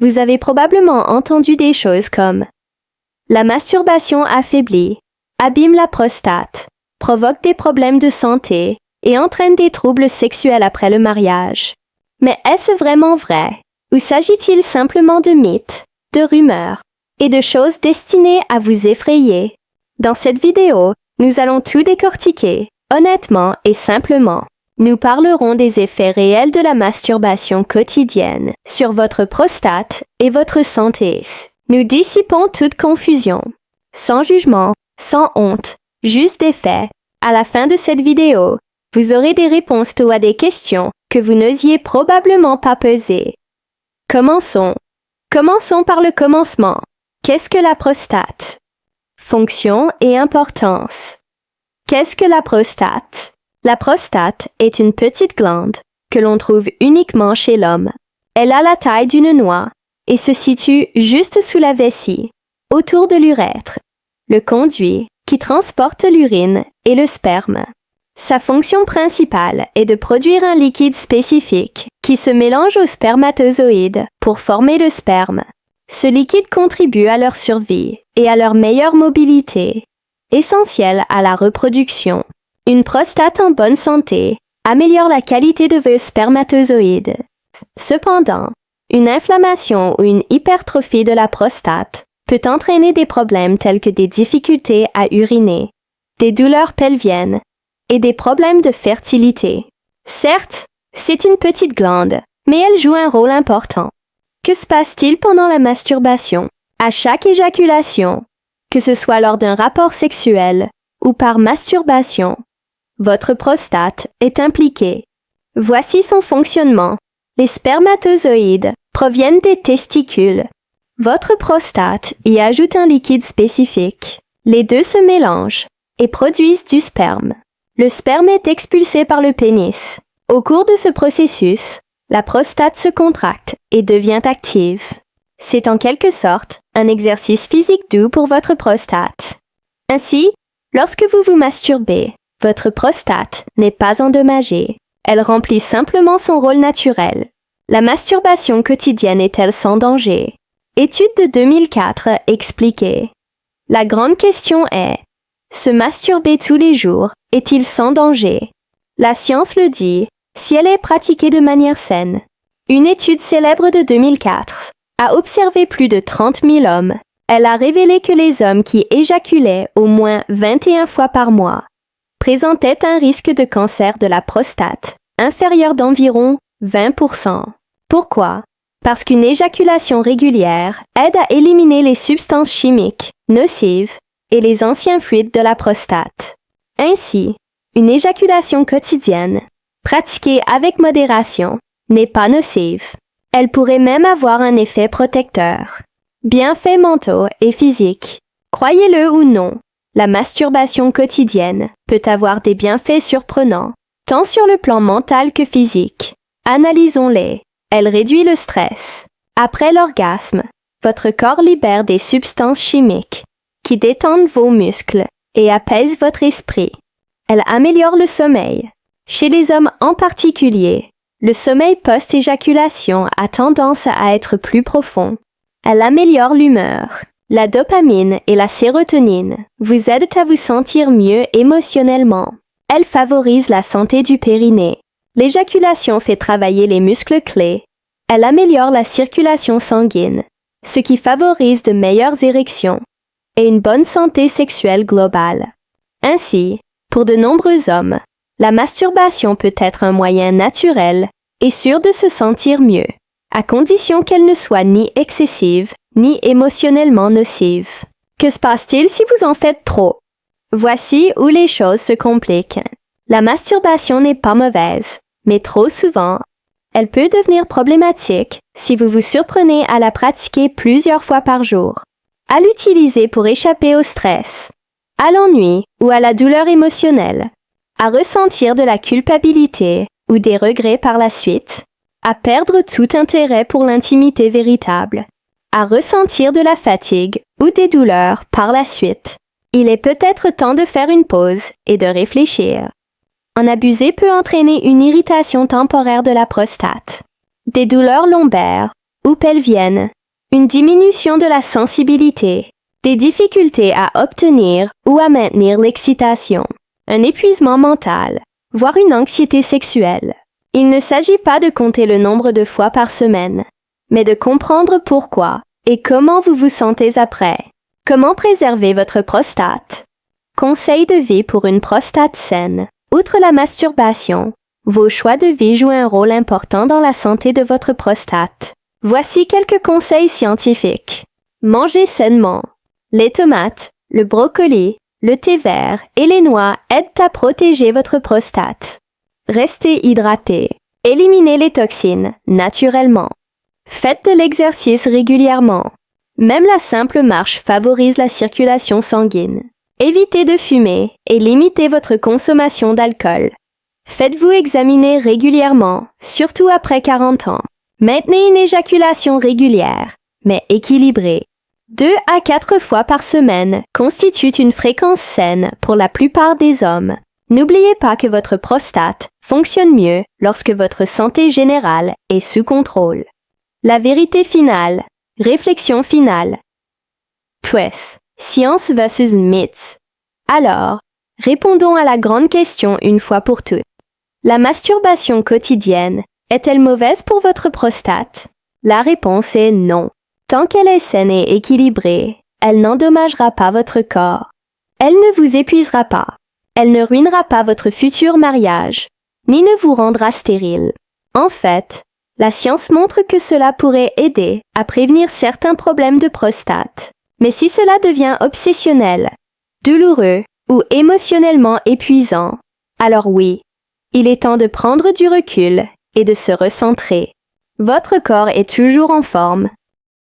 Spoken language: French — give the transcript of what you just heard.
Vous avez probablement entendu des choses comme la masturbation affaiblit, abîme la prostate, provoque des problèmes de santé et entraîne des troubles sexuels après le mariage. Mais est-ce vraiment vrai? Ou s'agit-il simplement de mythes, de rumeurs et de choses destinées à vous effrayer? Dans cette vidéo, nous allons tout décortiquer, honnêtement et simplement. Nous parlerons des effets réels de la masturbation quotidienne sur votre prostate et votre santé. Nous dissipons toute confusion. Sans jugement, sans honte, juste des faits. À la fin de cette vidéo, vous aurez des réponses à des questions que vous n'osiez probablement pas poser. Commençons. Commençons par le commencement. Qu'est-ce que la prostate? Fonction et importance. Qu'est-ce que la prostate? La prostate est une petite glande que l'on trouve uniquement chez l'homme. Elle a la taille d'une noix et se situe juste sous la vessie, autour de l'urètre, le conduit qui transporte l'urine et le sperme. Sa fonction principale est de produire un liquide spécifique qui se mélange aux spermatozoïdes pour former le sperme. Ce liquide contribue à leur survie et à leur meilleure mobilité, essentielle à la reproduction. Une prostate en bonne santé améliore la qualité de vos spermatozoïdes. Cependant, une inflammation ou une hypertrophie de la prostate peut entraîner des problèmes tels que des difficultés à uriner, des douleurs pelviennes et des problèmes de fertilité. Certes, c'est une petite glande, mais elle joue un rôle important. Que se passe-t-il pendant la masturbation? À chaque éjaculation, que ce soit lors d'un rapport sexuel ou par masturbation, votre prostate est impliquée. Voici son fonctionnement. Les spermatozoïdes proviennent des testicules. Votre prostate y ajoute un liquide spécifique. Les deux se mélangent et produisent du sperme. Le sperme est expulsé par le pénis. Au cours de ce processus, la prostate se contracte et devient active. C'est en quelque sorte un exercice physique doux pour votre prostate. Ainsi, lorsque vous vous masturbez, votre prostate n'est pas endommagée. Elle remplit simplement son rôle naturel. La masturbation quotidienne est-elle sans danger? Étude de 2004 expliquait. La grande question est, se masturber tous les jours est-il sans danger? La science le dit, si elle est pratiquée de manière saine. Une étude célèbre de 2004 a observé plus de 30 000 hommes. Elle a révélé que les hommes qui éjaculaient au moins 21 fois par mois présentaient un risque de cancer de la prostate inférieur d'environ 20%. Pourquoi? Parce qu'une éjaculation régulière aide à éliminer les substances chimiques nocives et les anciens fluides de la prostate. Ainsi, une éjaculation quotidienne, pratiquée avec modération, n'est pas nocive. Elle pourrait même avoir un effet protecteur. Bienfaits mentaux et physiques. Croyez-le ou non, la masturbation quotidienne peut avoir des bienfaits surprenants, tant sur le plan mental que physique. Analysons-les. Elle réduit le stress. Après l'orgasme, votre corps libère des substances chimiques qui détendent vos muscles et apaisent votre esprit. Elle améliore le sommeil. Chez les hommes en particulier, le sommeil post-éjaculation a tendance à être plus profond. Elle améliore l'humeur. La dopamine et la sérotonine vous aident à vous sentir mieux émotionnellement. Elle favorise la santé du périnée. L'éjaculation fait travailler les muscles clés. Elle améliore la circulation sanguine, ce qui favorise de meilleures érections et une bonne santé sexuelle globale. Ainsi, pour de nombreux hommes, la masturbation peut être un moyen naturel et sûr de se sentir mieux, à condition qu'elle ne soit ni excessive, ni émotionnellement nocive. Que se passe-t-il si vous en faites trop? Voici où les choses se compliquent. La masturbation n'est pas mauvaise, mais trop souvent, elle peut devenir problématique si vous vous surprenez à la pratiquer plusieurs fois par jour, à l'utiliser pour échapper au stress, à l'ennui ou à la douleur émotionnelle, à ressentir de la culpabilité ou des regrets par la suite, à perdre tout intérêt pour l'intimité véritable, à ressentir de la fatigue ou des douleurs par la suite. Il est peut-être temps de faire une pause et de réfléchir. En abuser peut entraîner une irritation temporaire de la prostate, des douleurs lombaires ou pelvienne, une diminution de la sensibilité, des difficultés à obtenir ou à maintenir l'excitation, un épuisement mental, voire une anxiété sexuelle. Il ne s'agit pas de compter le nombre de fois par semaine, mais de comprendre pourquoi et comment vous vous sentez après. Comment préserver votre prostate? Conseils de vie pour une prostate saine. Outre la masturbation, vos choix de vie jouent un rôle important dans la santé de votre prostate. Voici quelques conseils scientifiques. Mangez sainement. Les tomates, le brocoli, le thé vert et les noix aident à protéger votre prostate. Restez hydraté. Éliminez les toxines, naturellement. Faites de l'exercice régulièrement. Même la simple marche favorise la circulation sanguine. Évitez de fumer et limitez votre consommation d'alcool. Faites-vous examiner régulièrement, surtout après 40 ans. Maintenez une éjaculation régulière, mais équilibrée. 2 à 4 fois par semaine constituent une fréquence saine pour la plupart des hommes. N'oubliez pas que votre prostate fonctionne mieux lorsque votre santé générale est sous contrôle. La vérité finale. Réflexion finale. Pues, science versus mythes. Alors, répondons à la grande question une fois pour toutes. La masturbation quotidienne est-elle mauvaise pour votre prostate? La réponse est non. Tant qu'elle est saine et équilibrée, elle n'endommagera pas votre corps. Elle ne vous épuisera pas. Elle ne ruinera pas votre futur mariage, ni ne vous rendra stérile. En fait, la science montre que cela pourrait aider à prévenir certains problèmes de prostate. Mais si cela devient obsessionnel, douloureux ou émotionnellement épuisant, alors oui, il est temps de prendre du recul et de se recentrer. Votre corps est toujours en forme